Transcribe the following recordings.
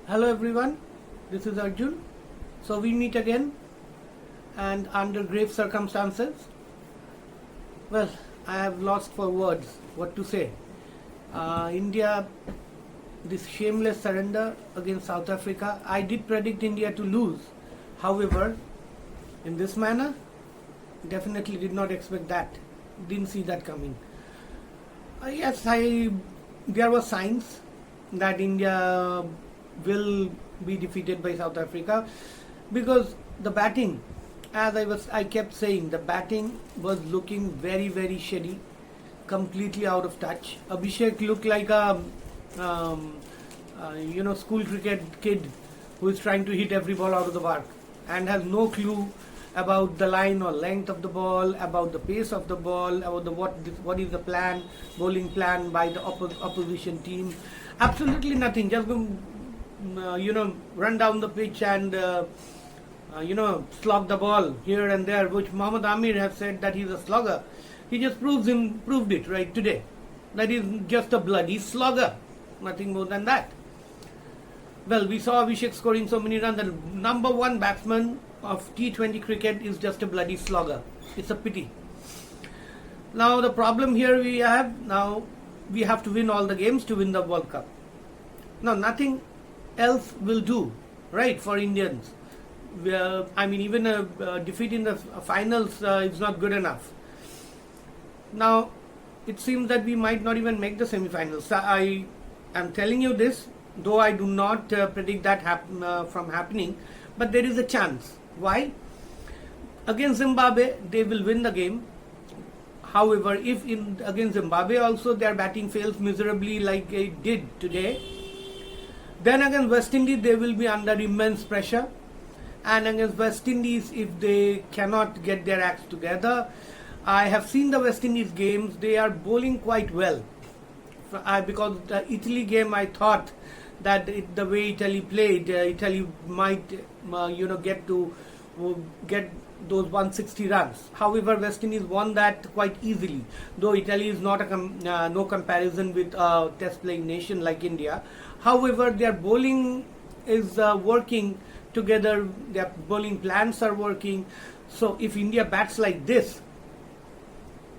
Hello everyone, this is Arjun. So we meet again and under grave circumstances. Well, I have lost for words what to say. India, this shameless surrender against South Africa. I did predict India to lose. However, in this manner, definitely did not expect that. Didn't see that coming. There were signs that India will be defeated by South Africa because the batting, as I kept saying, the batting was looking very, very shady, completely out of touch. Abhishek looked like a school cricket kid who is trying to hit every ball out of the park and has no clue about the line or length of the ball, about the pace of the ball, about what is the plan, bowling plan by the opposition team. Absolutely nothing. Just run down the pitch and slog the ball here and there, which Mohammad Amir has said that he's a slugger. He just proved it right today. That is just a bloody slugger, nothing more than that. Well, we saw Abhishek scoring so many runs. The number one batsman of T20 cricket is just a bloody slugger. It's a pity. Now the problem here we have to win all the games to win the World Cup. Now nothing else will do, right, for Indians. Even a defeat in the finals is not good enough. Now, it seems that we might not even make the semi-finals. I am telling you this, though I do not predict that from happening, but there is a chance. Why? Against Zimbabwe, they will win the game. However, if against Zimbabwe also their batting fails miserably like it did today, then against West Indies they will be under immense pressure, and against West Indies, if they cannot get their acts together, I have seen the West Indies games, they are bowling quite well. Because the Italy game, I thought that the way Italy played, Italy might get those 160 runs. However, West Indies won that quite easily, though Italy is not no comparison with a test playing nation like India. However, their bowling is working together, their bowling plans are working. So if India bats like this,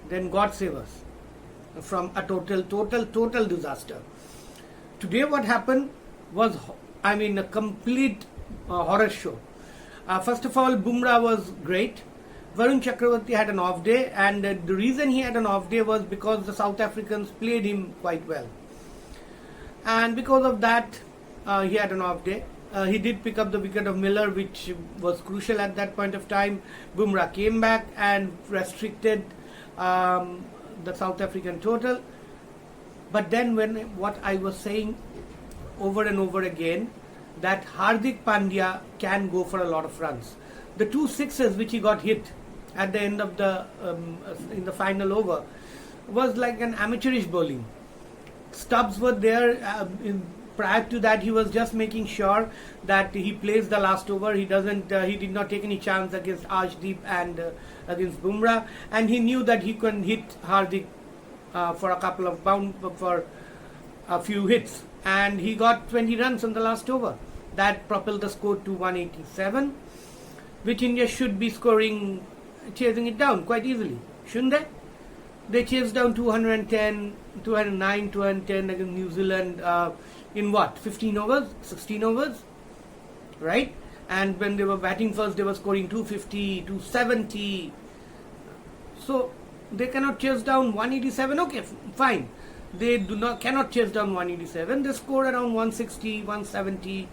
then God save us from a total disaster. Today what happened was, a complete horror show. First of all, Bumrah was great. Varun Chakravarti had an off day, and the reason he had an off day was because the South Africans played him quite well. And because of that, he had an off day. He did pick up the wicket of Miller, which was crucial at that point of time. Bumrah came back and restricted the South African total. But then what I was saying over and over again, that Hardik Pandya can go for a lot of runs. The 2 sixes which he got hit at the end of in the final over was like an amateurish bowling. Stubbs were there. Prior to that, he was just making sure that he plays the last over. He did not take any chance against Arshdeep and against Bumrah, and he knew that he can hit Hardik for a few hits, and he got 20 runs on the last over. That propelled the score to 187, which India should be chasing it down quite easily, shouldn't they? They chased down 210, 209, 210 against New Zealand in 15 overs, 16 overs, right? And when they were batting first, they were scoring 250, 270. So they cannot chase down 187. Okay, fine. They cannot chase down 187. They score around 160, 170,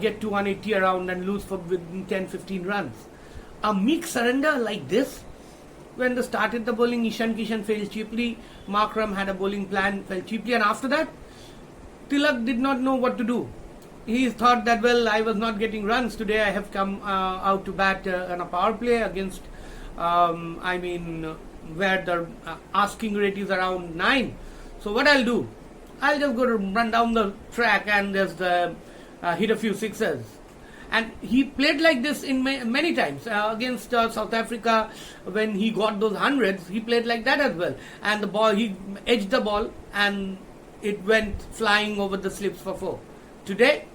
get to 180 around and lose within 10, 15 runs. A meek surrender like this. When they started the bowling, Ishan Kishan failed cheaply. Markram had a bowling plan, fell cheaply, and after that, Tilak did not know what to do. He thought that, well, I was not getting runs today. I have come out to bat on a power play against, where the asking rate is around 9. So what I'll do, I'll just go to run down the track and just hit a few sixes. And he played like this in many times against South Africa. When he got those hundreds, he played like that as well. And the ball, he edged the ball and it went flying over the slips for 4. Today,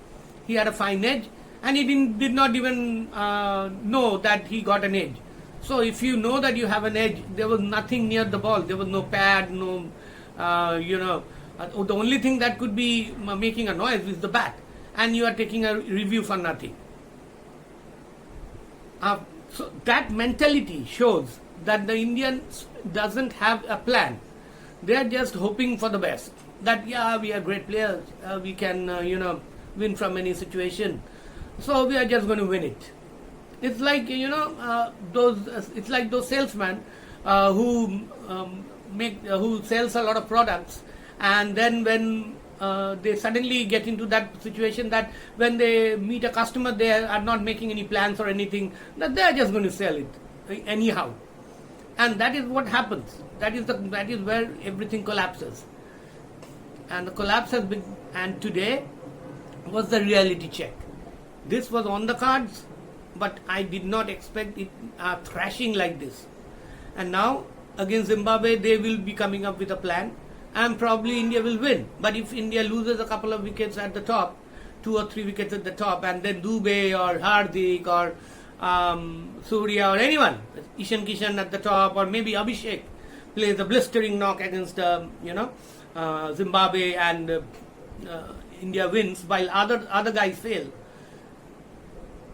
He had a fine edge, and he did not even know that he got an edge. So if you know that you have an edge, there was nothing near the ball. There was no pad, no, the only thing that could be making a noise is the bat, and you are taking a review for nothing. So that mentality shows that the Indians doesn't have a plan. They are just hoping for the best. That yeah, we are great players. We can win from any situation. So we are just going to win it. It's like it's like those salesmen who sells a lot of products, and then when they suddenly get into that situation that when they meet a customer, they are not making any plans or anything, that they are just going to sell it anyhow, and that is what happens. That is where everything collapses, and the collapse has been. And today was the reality check. This was on the cards, but I did not expect it thrashing like this. And now against Zimbabwe, they will be coming up with a plan, and probably India will win. But if India loses a couple of wickets at the top, 2 or 3 wickets at the top, and then Dubey or Hardik or Surya or anyone, Ishan Kishan at the top, or maybe Abhishek plays a blistering knock against Zimbabwe, and India wins while other guys fail.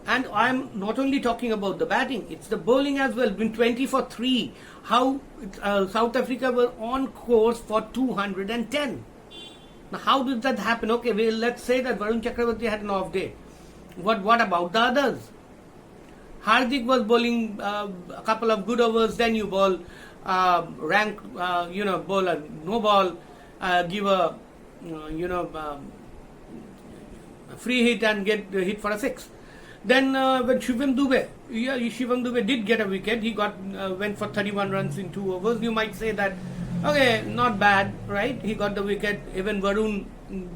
And I'm not only talking about the batting, it's the bowling as well. Been 20 for 3. How South Africa were on course for 210. Now how did that happen? Okay, well, let's say that Varun Chakravarti had an off day. What about the others? Hardik was bowling a couple of good overs, then you bowl bowl a no ball, give a free hit and get hit for a 6. Then when Shivam Dube did get a wicket, he went for 31 runs in 2 overs. You might say that, okay, not bad, right? He got the wicket. Even Varun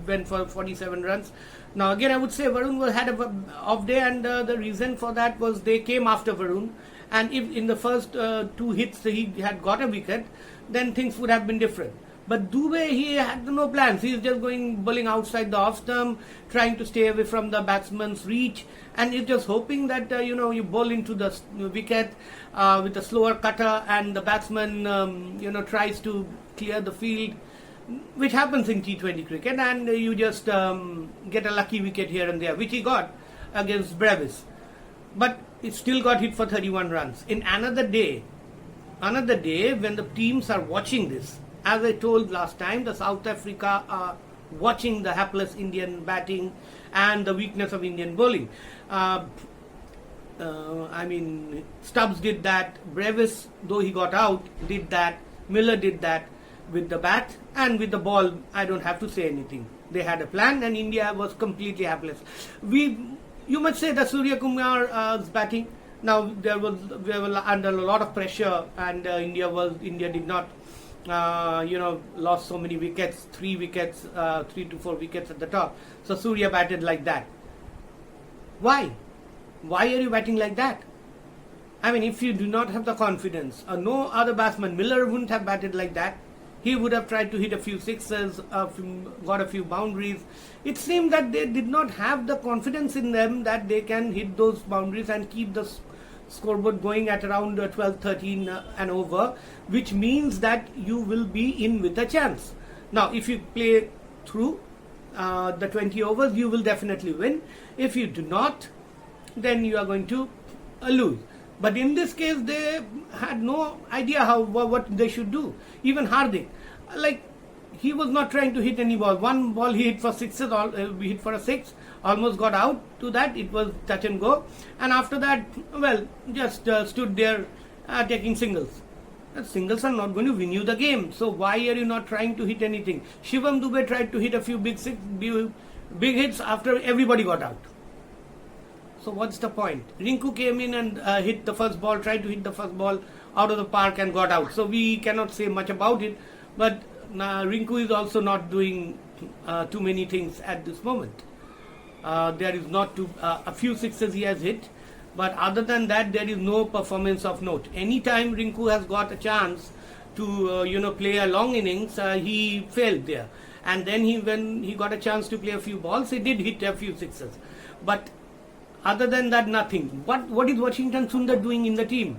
went for 47 runs. Now again, I would say Varun had an off day, and the reason for that was they came after Varun. And if in the first 2 hits he had got a wicket, then things would have been different. But Dube, he had no plans. He's just bowling outside the off stump, trying to stay away from the batsman's reach, and he's just hoping that you bowl into the wicket with a slower cutter, and the batsman tries to clear the field, which happens in T20 cricket, and you just get a lucky wicket here and there, which he got against Brevis. But it still got hit for 31 runs. In another day when the teams are watching this, as I told last time, the South Africa are watching the hapless Indian batting and the weakness of Indian bowling. Stubbs did that. Brevis, though he got out, did that. Miller did that with the bat, and with the ball, I don't have to say anything. They had a plan, and India was completely hapless. You must say that Surya Kumar's batting. Now we were under a lot of pressure, and India did not. Lost so many wickets, 3 to 4 wickets at the top. So Surya batted like that. Why? Why are you batting like that? I mean, if you do not have the confidence, no other batsman, Miller wouldn't have batted like that. He would have tried to hit a few sixes, got a few boundaries. It seemed that they did not have the confidence in them that they can hit those boundaries and keep the scoreboard going at around 12, 13 and over, which means that you will be in with a chance. Now, if you play through the 20 overs, you will definitely win. If you do not, then you are going to lose. But in this case, they had no idea what they should do. Even Hardik, he was not trying to hit any ball. One ball he hit for sixes, we hit for a 6, almost got out to that. It was touch and go. And after that, just stood there taking singles. Singles are not going to win you the game. So why are you not trying to hit anything? Shivam Dube tried to hit a few big hits after everybody got out. So what's the point? Rinku came in and tried to hit the first ball out of the park and got out. So we cannot say much about it. But Rinku is also not doing too many things at this moment. There is not a few sixes he has hit, but other than that, there is no performance of note. Anytime Rinku has got a chance to play a long innings, he failed there. And then when he got a chance to play a few balls, he did hit a few sixes. But other than that, nothing. What is Washington Sundar doing in the team?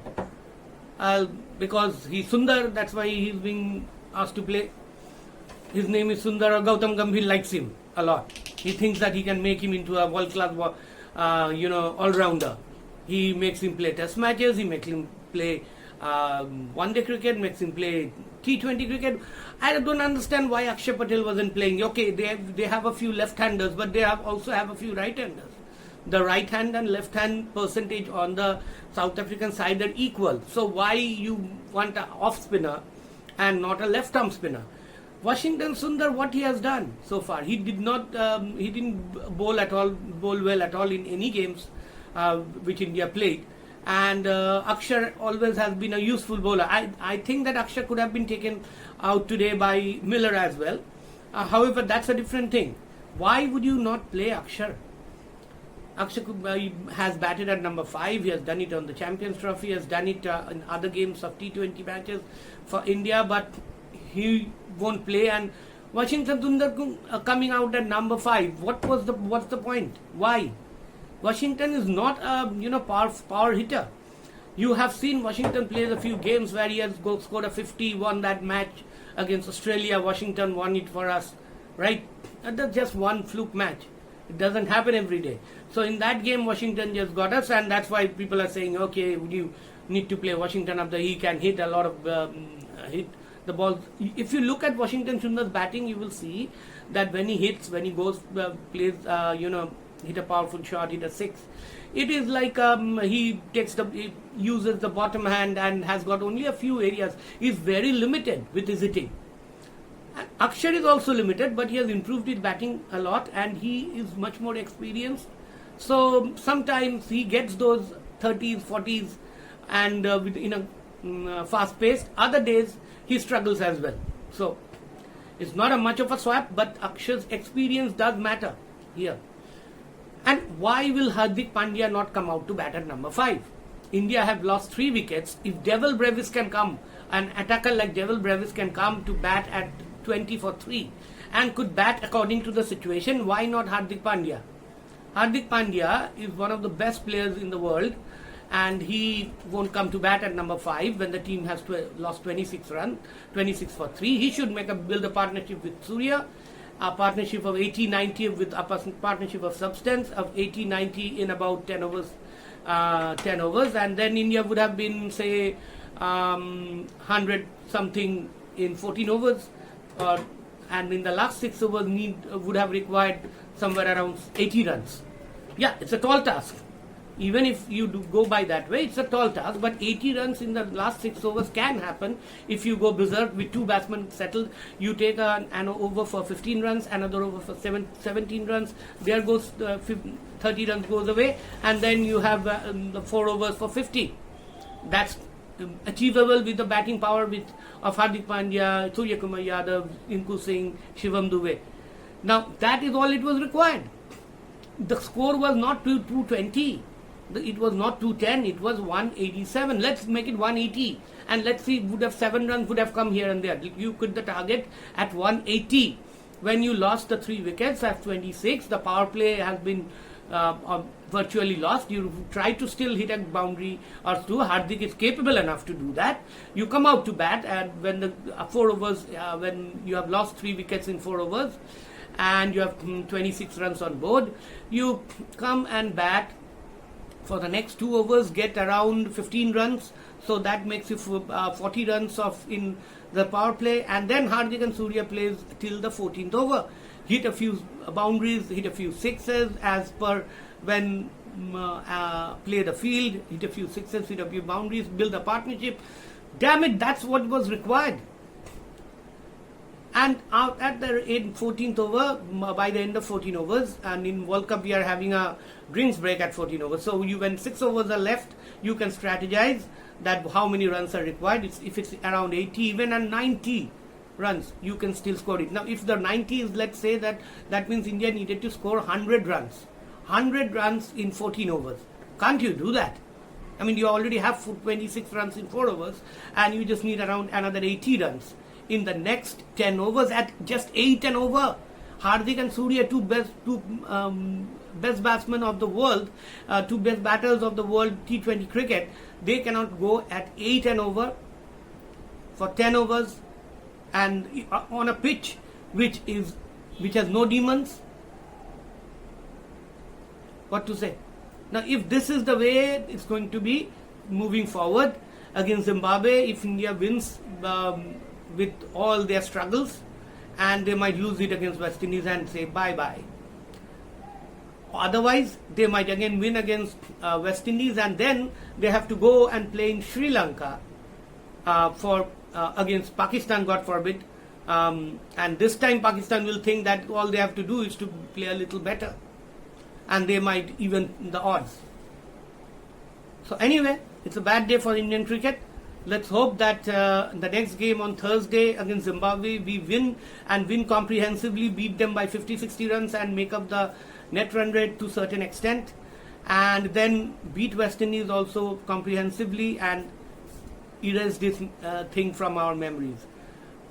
Because he's Sundar, that's why he's being asked to play. His name is Sundar. Gautam Gambhir likes him a lot. He thinks that he can make him into a world-class, all-rounder. He makes him play test matches, he makes him play one-day cricket, makes him play T20 cricket. I don't understand why Akshay Patel wasn't playing. Okay, they have a few left-handers, but they also have a few right-handers. The right hand and left hand percentage on the South African side are equal. So why you want an off spinner and not a left arm spinner? Washington Sundar, what he has done so far, he didn't bowl well at all in any games which India played. And Akshay always has been a useful bowler. I think that Akshay could have been taken out today by Miller as well. However, that's a different thing. Why would you not play Akshay? Akshay has batted at number 5. He has done it on the Champions Trophy. He has done it in other games of T20 matches for India, but he won't play. And Washington Sundar coming out at number 5. What's the point? Why? Washington is not a power hitter. You have seen Washington play a few games where he has scored a 50, won that match against Australia. Washington won it for us, right? That's just one fluke match. It doesn't happen every day. So in that game, Washington just got us, and that's why people are saying, okay, you need to play Washington up there. He can hit a lot of hit the ball. If you look at Washington Sundar's batting, you will see that when he hits, when he goes plays, hit a powerful shot, hit a 6. It is like he uses the bottom hand and has got only a few areas. He's very limited with his hitting. Akshay is also limited, but he has improved his batting a lot, and he is much more experienced. So sometimes he gets those 30s, 40s, and in a fast pace. Other days he struggles as well. So it's not a much of a swap, but Akshay's experience does matter here. And why will Hardik Pandya not come out to bat at number 5? India have lost 3 wickets. If Devil Brevis can come, an attacker like Devil Brevis can come to bat at 20 for 3 and could bat according to the situation, why not Hardik Pandya? Hardik Pandya is one of the best players in the world, and he won't come to bat at number 5 when the team has lost 26 for 3. He should build a partnership with Surya, a partnership of 80-90 with a partnership of substance of 80-90 in about 10 overs, and then India would have been, say, 100 something in 14 overs. And in the last 6 overs would have required somewhere around 80 runs. Yeah, it's a tall task. Even if you go by that way, it's a tall task, but 80 runs in the last 6 overs can happen if you go berserk with 2 batsmen settled. You take an over for 15 runs, another over for 17 runs, there goes 30 runs goes away, and then you have the 4 overs for 50. That's achievable with the batting power of Hardik Pandya, Surya Kumar Yadav, Inku Singh, Shivam Dube. Now that is all it was required. The score was not 220, it was not 210, it was 187. Let's make it 180, and let's see, 7 runs would have come here and there. You could the target at 180 when you lost the 3 wickets at 26. The power play has been virtually lost. You try to still hit a boundary or 2. Hardik is capable enough to do that. You come out to bat, and when the 4 overs, when you have lost 3 wickets in 4 overs and you have 26 runs on board, you come and bat for the next 2 overs, get around 15 runs, so that makes you 40 runs in the power play, and then Hardik and Surya plays till the 14th over. Hit a few boundaries, hit a few sixes as per when play the field, hit a few sixes, hit a few boundaries, build a partnership. Damn it, that's what was required. And out at the 14th over, by the end of 14 overs, and in World Cup we are having a drinks break at 14 overs. So when 6 overs are left, you can strategize that how many runs are required. If it's around 80, even at 90 runs, you can still score it. Now, if the 90 is, let's say that means India needed to score 100 runs. 100 runs in 14 overs. Can't you do that? I mean, you already have 26 runs in 4 overs, and you just need around another 80 runs. in the next 10 overs at just 8 and over. Hardik and Surya, two best batsmen of the world, two best batters of the world T20 cricket, they cannot go at 8 and over for 10 overs and on a pitch which has no demons. What to say? Now, if this is the way it's going to be moving forward against Zimbabwe, if India wins with all their struggles, and they might lose it against West Indies and say bye-bye. Otherwise, they might again win against West Indies, and then they have to go and play in Sri Lanka against Pakistan, God forbid. And this time Pakistan will think that all they have to do is to play a little better, and they might even the odds. So anyway, it's a bad day for Indian cricket. Let's hope that the next game on Thursday against Zimbabwe, we win and win comprehensively, beat them by 50-60 runs and make up the net run rate to a certain extent, and then beat West Indies also comprehensively and erase this thing from our memories.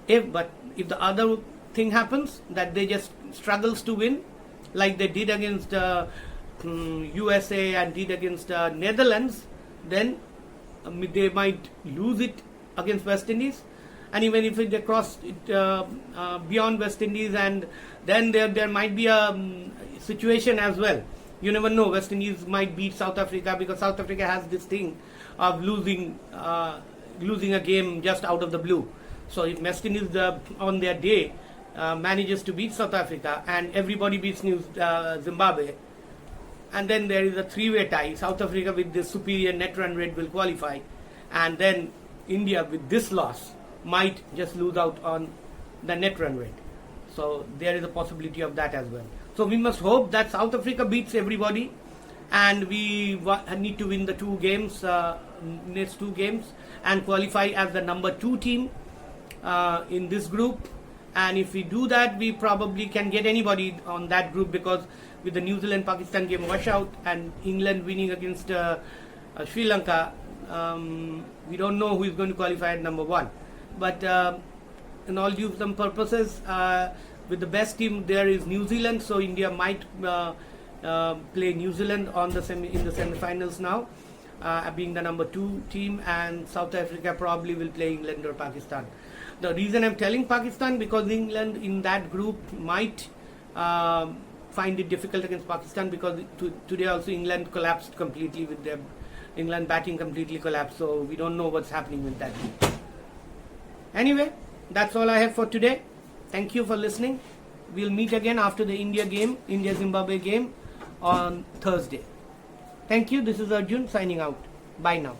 But if the other thing happens, that they just struggles to win, like they did against USA and did against Netherlands, then they might lose it against West Indies, and even if they cross it beyond West Indies, and then there might be a situation as well. You never know. West Indies might beat South Africa, because South Africa has this thing of losing a game just out of the blue. So if West Indies on their day manages to beat South Africa and everybody beats Zimbabwe, and then there is a three-way tie. South Africa with this superior net run rate will qualify, and then India with this loss might just lose out on the net run rate. So there is a possibility of that as well. So we must hope that South Africa beats everybody, and we need to win the next two games, and qualify as the number 2 team in this group. And if we do that, we probably can get anybody on that group, because with the New Zealand-Pakistan game washout and England winning against Sri Lanka, we don't know who is going to qualify at number 1. But in all due some purposes, with the best team there is New Zealand, so India might play New Zealand in the semi-finals now, being the number 2 team, and South Africa probably will play England or Pakistan. The reason I'm telling Pakistan, because England in that group might find it difficult against Pakistan, because today also England collapsed completely with their England batting completely collapsed, so we don't know what's happening with that group. Anyway, that's all I have for today. Thank you for listening. We'll meet again after the India-Zimbabwe game on Thursday. Thank you. This is Arjun signing out. Bye now.